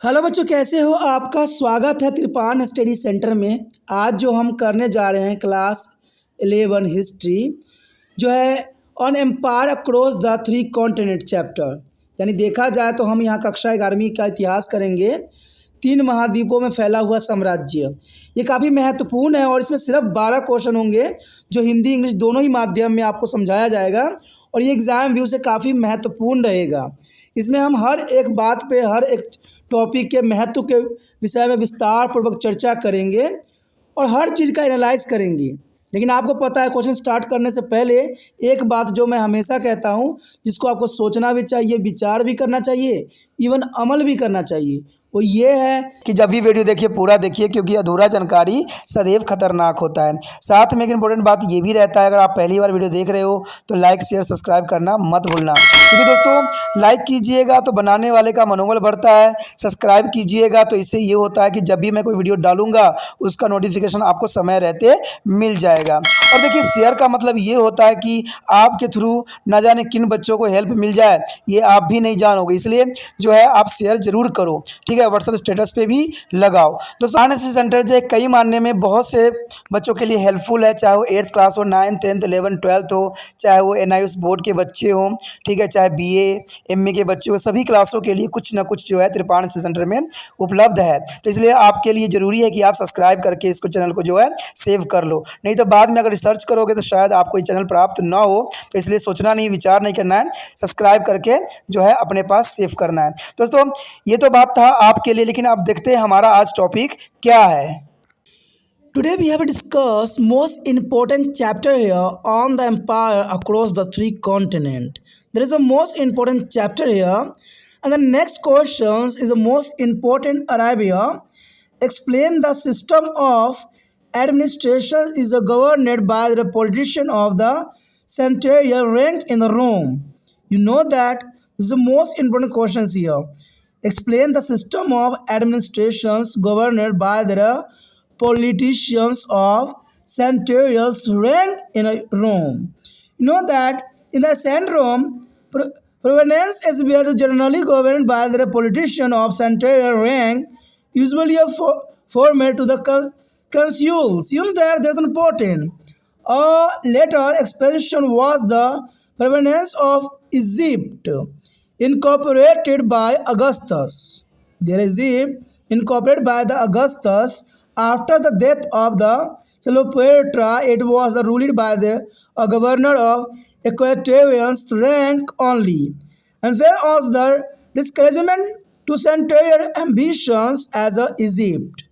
Hello बच्चों, कैसे हो? आपका स्वागत है त्रिपान स्टडी सेंटर में। आज जो हम करने जा रहे हैं क्लास 11 हिस्ट्री जो है on empire across the three continent chapter. यानी देखा जाए तो हम यहाँ कक्षा 11वीं का इतिहास करेंगे। 3 महाद्वीपों में फैला हुआ साम्राज्य, ये काफ़ी महत्वपूर्ण है और इसमें सिर्फ 12 क्वेश्चन होंगे जो हिंदी इंग्लिश दोनों ही माध्यम में आपको समझाया जाएगा और ये एग्ज़ाम व्यू से काफ़ी महत्वपूर्ण रहेगा। इसमें हम हर एक बात पे, हर एक टॉपिक के महत्व के विषय में विस्तार पूर्वक चर्चा करेंगे और हर चीज़ का एनालाइज करेंगे। लेकिन आपको पता है, क्वेश्चन स्टार्ट करने से पहले एक बात जो मैं हमेशा कहता हूँ, जिसको आपको सोचना भी चाहिए, विचार भी करना चाहिए, इवन अमल भी करना चाहिए, वो ये है कि जब भी वीडियो देखिए पूरा देखिए, क्योंकि अधूरा जानकारी सदैव खतरनाक होता है। साथ में एक इंपॉर्टेंट बात ये भी रहता है, अगर आप पहली बार वीडियो देख रहे हो तो लाइक शेयर सब्सक्राइब करना मत भूलना, क्योंकि दोस्तों लाइक कीजिएगा तो बनाने वाले का मनोबल बढ़ता है, सब्सक्राइब कीजिएगा तो इससे ये होता है कि जब भी मैं कोई वीडियो डालूंगा उसका नोटिफिकेशन आपको समय रहते मिल जाएगा। और देखिए, शेयर का मतलब ये होता है कि आपके थ्रू ना जाने किन बच्चों को हेल्प मिल जाए, ये आप भी नहीं जानोगे, इसलिए जो है आप शेयर जरूर करो, ठीक है। व्हाट्सएप स्टेटस पे भी लगाओ। दोस्तों आरएनएसएस सेंटर जो है कई मानने में बहुत से बच्चों के लिए हेल्पफुल है, चाहे वो 8th क्लास हो, 9th 10th 11th 12th हो, चाहे वो एनआईएस बोर्ड के बच्चे हों, ठीक है, चाहे बीए एमए के बच्चे हो, सभी क्लासों के लिए कुछ ना कुछ जो है त्रिपान सेंटर में उपलब्ध है। तो इसलिए आपके लिए ज़रूरी है कि आप सब्सक्राइब करके इसको चैनल को जो है सेव कर लो, नहीं तो बाद में अगर रिसर्च करोगे तो शायद आपको ये चैनल प्राप्त ना हो। तो इसलिए सोचना नहीं, विचार नहीं करना है, सब्सक्राइब करके जो है अपने पास सेव करना है। दोस्तों ये तो बात था आपके लिए, लेकिन आप देखते हैं हमारा आज टॉपिक क्या है। Today we have discussed most important chapter here on the empire across the three continents. There is a most important chapter here, and the next questions is the most important arrive here. Explain the system of administration is governed by the politician of the centurion rank in Rome. You know that this is the most important questions here. Explain the system of administrations governed by the politicians of centurions rank in Rome. You know that in the ancient Rome, province is were generally governed by the politician of centurion rank, usually a former to the consuls. You know that there's an important. A later expansion was the province of Egypt, incorporated by Augustus. There is Egypt incorporated by the Augustus. After the death of the Cleopatra, it was ruled by a governor of Equatorian rank only, and where was the discouragement to centurion ambitions as Egypt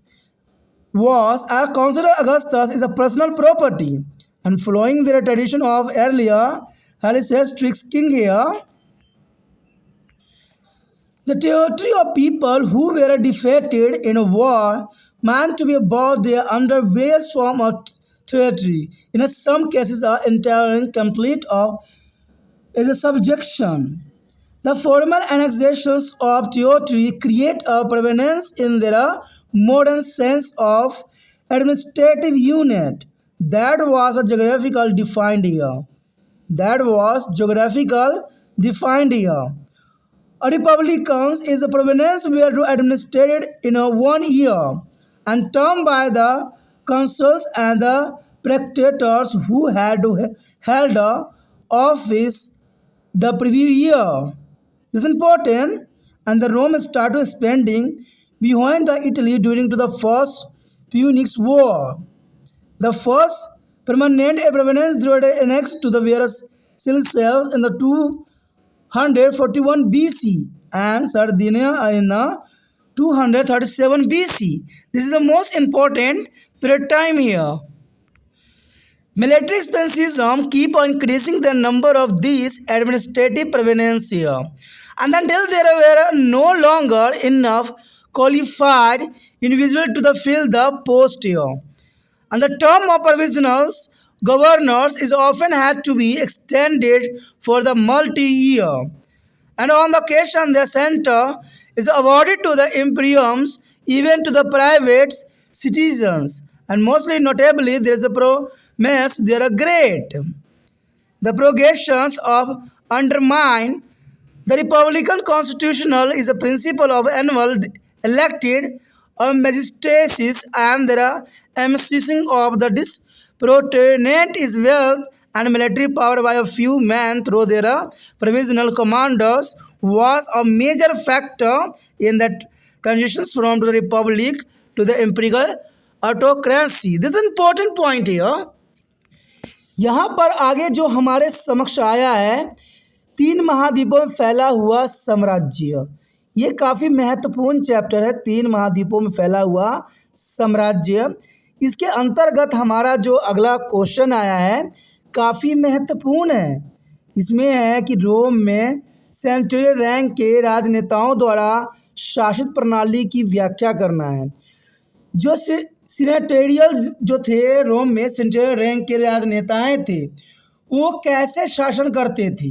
was considered Augustus is a personal property, and following the tradition of earlier Hellenistic king here, the territory of people who were defeated in a war meant to be bought there under various forms of territory. In some cases, are entirely complete of is a subjection. The formal annexations of territory create a provenance in their modern sense of administrative unit that was a geographical defined here. That was geographical defined here. A republicans is a province where administered in a 1 year and termed by the consuls and the praetors who had held the office the previous year. This is important, and the Rome started expanding behind the Italy during the First Punic War. The first permanent province annexed to the various Sicilies in the 241 BC and Sardinia in 237 BC. This is the most important period time here. Military expenses keep on increasing the number of these administrative provinces here, and until there were no longer enough qualified individuals to fill the post here, and the term of provisional governors is often had to be extended for the multi-year, and on the occasion the center is awarded to the imperiums, even to the private citizens, and mostly notably there is a promise they are great. The prorogations of undermine the Republican constitutional is a principle of annual elected a magistracies and the emphasizing of the disproportionate is wealth and military power by a few men through their provisional commanders was a major factor in the transitions from the republic to the imperial autocracy. This is an important point here. यहाँ पर आगे जो हमारे समक्ष आया है, 3 महाद्वीपों में फैला हुआ साम्राज्य। ये काफ़ी महत्वपूर्ण चैप्टर है, 3 महाद्वीपों में फैला हुआ साम्राज्य। इसके अंतर्गत हमारा जो अगला क्वेश्चन आया है काफ़ी महत्वपूर्ण है। इसमें है कि रोम में सेनेटोरियल रैंक के राजनेताओं द्वारा शासित प्रणाली की व्याख्या करना है। जो सीनेटेरियल जो थे रोम में, सेनेटोरियल रैंक के राजनेताएं थे, वो कैसे शासन करते थे।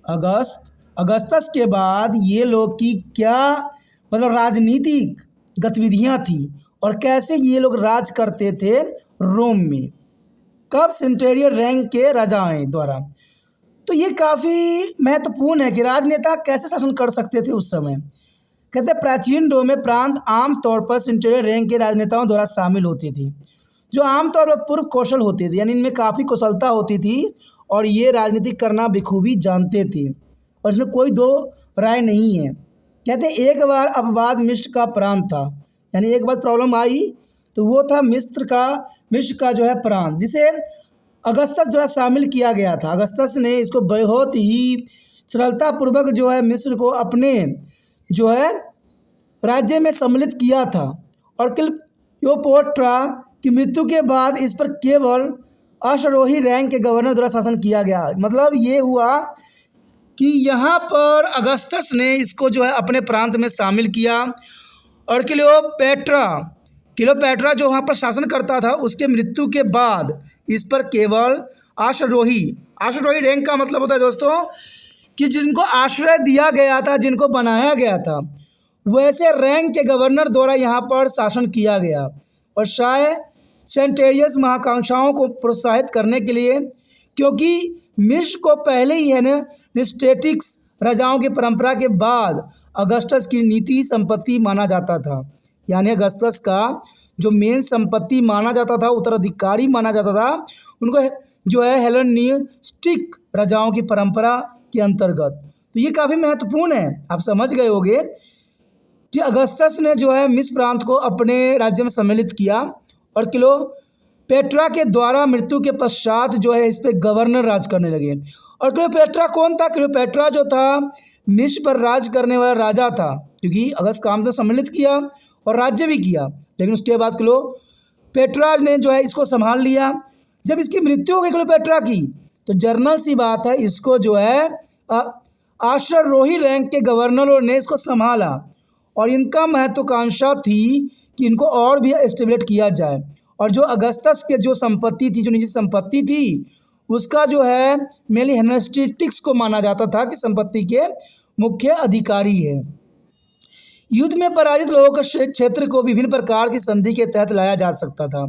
अगस्तस के बाद ये लोग की क्या मतलब राजनीतिक गतिविधियां थी और कैसे ये लोग राज करते थे रोम में, कब सेनेटोरियल रैंक के राजाओं द्वारा। तो ये काफ़ी महत्वपूर्ण है कि राजनेता कैसे शासन कर सकते थे उस समय। कहते हैं प्राचीन रोम में प्रांत आमतौर पर सेनेटोरियल रैंक के राजनेताओं द्वारा शामिल होती थी, जो आमतौर पर पूर्व कौशल होते थे, यानी इनमें काफ़ी कुशलता होती थी और ये राजनीति करना बखूबी जानते थे और इसमें कोई दो राय नहीं है। कहते हैं एक बार अपवाद मिस्र का प्रांत था, यानी एक बार प्रॉब्लम आई तो वो था मिस्र का जो है प्रांत, जिसे अगस्तस द्वारा शामिल किया गया था। अगस्तस ने इसको बहुत ही सरलतापूर्वक जो है मिस्र को अपने जो है राज्य में सम्मिलित किया था और क्लियोपेट्रा की मृत्यु के बाद इस पर केवल अश्वारोही रैंक के गवर्नर द्वारा शासन किया गया। मतलब ये हुआ कि यहाँ पर अगस्तस ने इसको जो है अपने प्रांत में शामिल किया और क्लियोपेट्रा जो वहाँ पर शासन करता था, उसके मृत्यु के बाद इस पर केवल अश्वारोही रैंक का मतलब होता है दोस्तों कि जिनको आश्रय दिया गया था, जिनको बनाया गया था, वैसे रैंक के गवर्नर द्वारा यहाँ पर शासन किया गया। और शायद सेनेटेरियस महाकांक्षाओं को प्रोत्साहित करने के लिए, क्योंकि मिस्र को पहले ही है ना स्टेटिक्स राजाओं की परंपरा के बाद अगस्टस की नीति संपत्ति माना जाता था, यानी अगस्टस का जो मेन संपत्ति माना जाता था, उत्तराधिकारी माना जाता था, उनको जो है हेलेनिस्टिक राजाओं की परंपरा के अंतर्गत। तो ये काफ़ी महत्वपूर्ण है। आप समझ गए होंगे कि अगस्टस ने जो है मिस्र प्रांत को अपने राज्य में सम्मिलित किया और क्लियोपेट्रा के द्वारा मृत्यु के पश्चात जो है इस पर गवर्नर राज करने लगे। और क्लियोपेट्रा कौन था? क्लियोपेट्रा जो था मिस्र पर राज करने वाला राजा था, क्योंकि अगस्त काम तो सम्मिलित किया और राज्य भी किया, लेकिन उसके बाद क्लियोपेट्रा ने जो है इसको संभाल लिया। जब इसकी मृत्यु हो गई क्लियोपेट्रा की, तो जर्नल सी बात है, इसको जो है अश्वारोही रैंक के गवर्नरों ने इसको संभाला और इनका महत्वाकांक्षा थी कि इनको और भी एस्टेब्लिश किया जाए। और जो अगस्तस के जो संपत्ति थी, जो निजी संपत्ति थी, उसका जो है मेनली हेलेनिस्टिक्स को माना जाता था कि संपत्ति के मुख्य अधिकारी है। युद्ध में पराजित लोगों के क्षेत्र को विभिन्न प्रकार की संधि के तहत लाया जा सकता था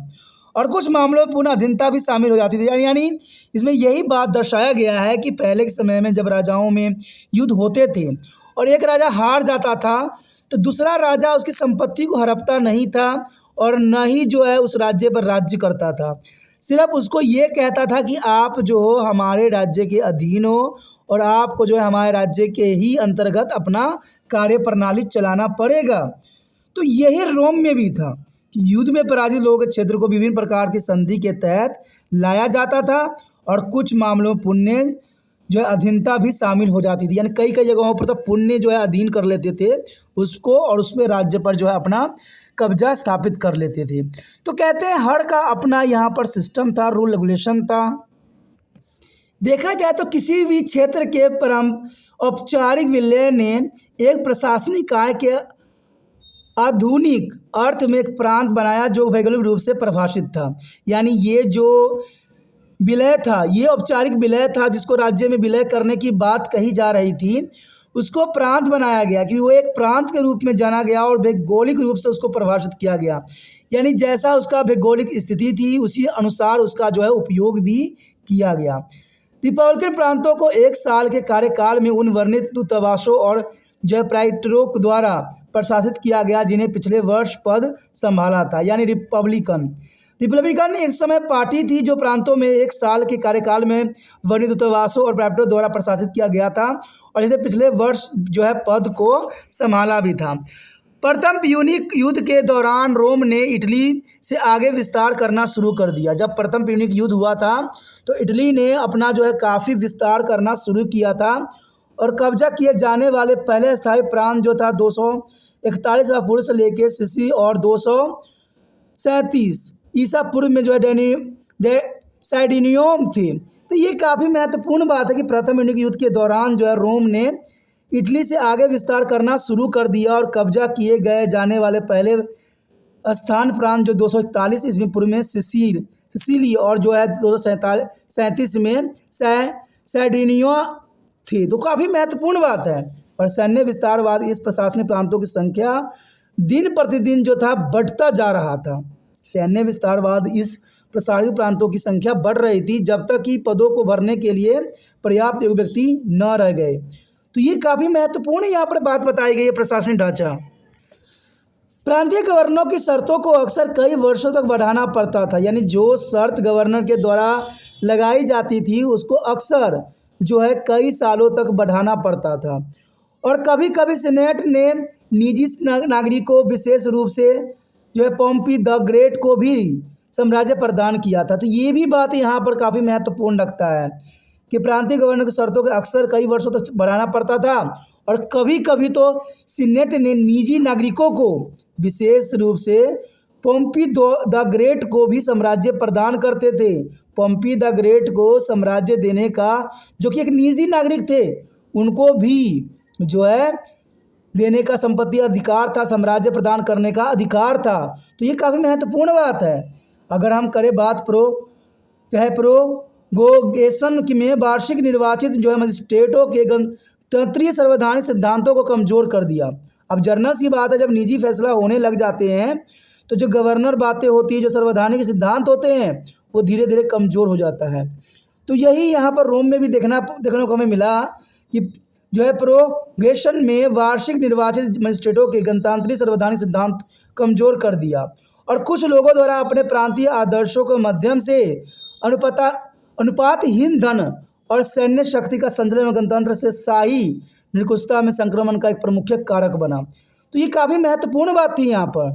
और कुछ मामलों में पुनः अधीनता भी शामिल हो जाती थी। यानी इसमें यही बात दर्शाया गया है कि पहले के समय में जब राजाओं में युद्ध होते थे और एक राजा हार जाता था, तो दूसरा राजा उसकी संपत्ति को हड़पता नहीं था और न ही जो है उस राज्य पर राज्य करता था। सिर्फ उसको ये कहता था कि आप जो हो हमारे राज्य के अधीन हो और आपको जो है हमारे राज्य के ही अंतर्गत अपना कार्य प्रणाली चलाना पड़ेगा। तो यही रोम में भी था कि युद्ध में पराजित लोगों के क्षेत्र को विभिन्न प्रकार की संधि के तहत लाया जाता था और कुछ मामलों में पुण्य जो है अधीनता भी शामिल हो जाती थी। यानी कई जगहों पर तो पुण्य जो है अधीन कर लेते थे उसको और उसमें राज्य पर जो है अपना कब्जा स्थापित कर लेते थे। तो कहते हैं हर का अपना यहाँ पर सिस्टम था, रूल रेगुलेशन था। देखा जाए तो किसी भी क्षेत्र के औपचारिक विलय ने एक प्रशासनिक काय के आधुनिक अर्थ में एक प्रांत बनाया जो भौगोलिक रूप से परिभाषित था। यानी ये जो विलय था, ये औपचारिक विलय था जिसको राज्य में विलय करने की बात कही जा रही थी, उसको प्रांत बनाया गया कि वो एक प्रांत के रूप में जाना गया और भौगोलिक रूप से उसको परिभाषित किया गया। यानी जैसा उसका भौगोलिक स्थिति थी उसी अनुसार उसका जो है उपयोग भी किया गया। रिपब्लिकन प्रांतों को एक साल के कार्यकाल में उन वर्णित दूतावासों और जो है प्राइटरो द्वारा प्रशासित किया गया, जिन्हें पिछले वर्ष पद संभाला था, यानी रिपब्लिकन एक समय पार्टी थी जो प्रांतों में 1 साल के कार्यकाल में वर्णित दूतावासों और प्राइटरो द्वारा प्रशासित किया गया था, और जैसे पिछले वर्ष जो है पद को संभाला भी था। प्रथम प्यूनिक युद्ध के दौरान रोम ने इटली से आगे विस्तार करना शुरू कर दिया। जब प्रथम प्यूनिक युद्ध हुआ था तो इटली ने अपना जो है काफ़ी विस्तार करना शुरू किया था, और कब्जा किए जाने वाले पहले स्थायी प्रांत जो था 241 पूर्व से लेकर सिसिली और 237 ईसा पूर्व में जो है साइडिनियम थी। तो ये काफ़ी महत्वपूर्ण बात है कि प्रथम प्यूनिक युद्ध के दौरान जो है रोम ने इटली से आगे विस्तार करना शुरू कर दिया, और कब्जा किए गए जाने वाले पहले स्थान प्रांत जो 241 ईस्वी पूर्व में सिसिली और जो है 237 में साइडिनिया थी। तो काफ़ी महत्वपूर्ण बात है। और सैन्य विस्तारवाद इस प्रशासनिक प्रांतों की संख्या दिन प्रतिदिन जो था बढ़ता जा रहा था। सैन्य विस्तारवाद इस प्रशासनिक प्रांतों की संख्या बढ़ रही थी जब तक कि पदों को भरने के लिए पर्याप्त योग्य व्यक्ति न रह गए। तो ये काफ़ी महत्वपूर्ण यहाँ पर बात बताई गई है। प्रशासनिक ढांचा, प्रांतीय गवर्नरों की शर्तों को अक्सर कई वर्षों तक बढ़ाना पड़ता था, यानी जो शर्त गवर्नर के द्वारा लगाई जाती थी उसको अक्सर जो है कई सालों तक बढ़ाना पड़ता था। और कभी कभी सीनेट ने निजी नागरिकों, विशेष रूप से जो है पोम्पी द ग्रेट को भी साम्राज्य प्रदान किया था। तो ये भी बात यहाँ पर काफ़ी महत्वपूर्ण लगता है कि प्रांतीय गवर्नर की शर्तों को अक्सर कई वर्षों तक बढ़ाना पड़ता था, और कभी कभी तो सीनेट ने निजी नागरिकों को, विशेष रूप से पोम्पी द ग्रेट को भी साम्राज्य प्रदान करते थे। पोम्पी द ग्रेट को साम्राज्य देने का, जो कि एक निजी नागरिक थे, उनको भी जो है देने का संपत्ति अधिकार था, साम्राज्य प्रदान करने का अधिकार था। तो ये काफ़ी महत्वपूर्ण बात है। अगर हम करें बात प्रोगेशन में वार्षिक निर्वाचित जो है मजिस्ट्रेटों के गणतंत्रीय संवैधानिक सिद्धांतों को कमज़ोर कर दिया। अब जर्नल सी बात है, जब निजी फैसला होने लग जाते हैं तो जो गवर्नर बातें होती है, जो संवैधानिक सिद्धांत होते हैं, वो धीरे धीरे कमज़ोर हो जाता है। तो यही यहाँ पर रोम में भी देखने को हमें मिला कि जो है प्रोगेशन में वार्षिक निर्वाचित मजिस्ट्रेटों के गणतांत्रिक संवैधानिक सिद्धांत कमज़ोर कर दिया, और कुछ लोगों द्वारा अपने प्रांतीय आदर्शों के माध्यम से अनुपातहीन धन और सैन्य शक्ति का संचलन गणतंत्र से शाही निरंकुशता में संक्रमण का एक प्रमुख कारक बना। तो ये काफ़ी महत्वपूर्ण बात थी यहाँ पर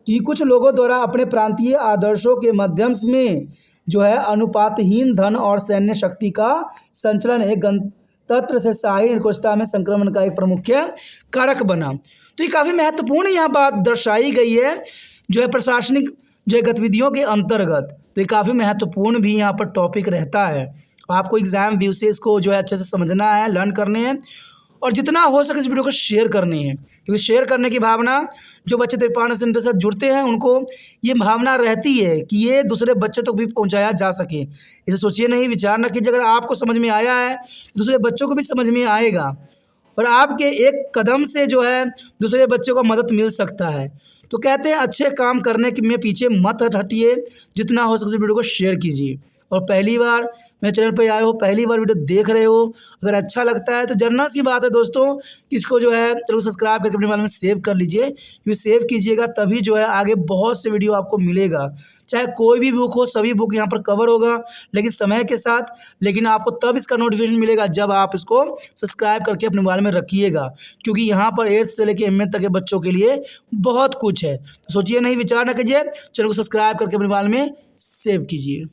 कि कुछ लोगों द्वारा अपने प्रांतीय आदर्शों के माध्यम में जो है अनुपातहीन धन और सैन्य शक्ति का संचलन एक गणतंत्र से शाही निरंकुशता में संक्रमण का एक प्रमुख कारक बना। तो ये काफ़ी महत्वपूर्ण यहाँ बात दर्शाई गई है जो है प्रशासनिक जो है गतिविधियों के अंतर्गत। तो ये काफ़ी महत्वपूर्ण भी यहाँ पर टॉपिक रहता है। आपको एग्जाम व्यू से इसको जो है अच्छे से समझना है, लर्न करने हैं, और जितना हो सके इस वीडियो को शेयर करनी है, क्योंकि शेयर करने की भावना जो बच्चे त्रिपाठी सेंटर से जुड़ते हैं उनको ये भावना रहती है कि ये दूसरे बच्चे तक भी पहुंचाया जा सके। इसे सोचिए नहीं, विचार न कीजिए, अगर आपको समझ में आया है दूसरे बच्चों को भी समझ में आएगा, और आपके एक कदम से जो है दूसरे बच्चों को मदद मिल सकता है। तो कहते हैं अच्छे काम करने के में पीछे मत हटिए, जितना हो सके वीडियो को शेयर कीजिए। और पहली बार मेरे चैनल पर आए हो, पहली बार वीडियो देख रहे हो, अगर अच्छा लगता है तो जनरल सी बात है दोस्तों कि इसको जो है चलो सब्सक्राइब करके अपने मोबाइल में सेव कर लीजिए, क्योंकि सेव कीजिएगा तभी जो है आगे बहुत से वीडियो आपको मिलेगा। चाहे कोई भी बुक हो, सभी बुक यहाँ पर कवर होगा, लेकिन समय के साथ, लेकिन आपको तब इसका नोटिफिकेशन मिलेगा जब आप इसको सब्सक्राइब करके अपने मोबाइल में रखिएगा, क्योंकि यहाँ पर 8th से लेकर MA तक के बच्चों के लिए बहुत कुछ है। तो सोचिए नहीं, विचार न कीजिए, चैनल को सब्सक्राइब करके अपने मोबाइल में सेव कीजिए।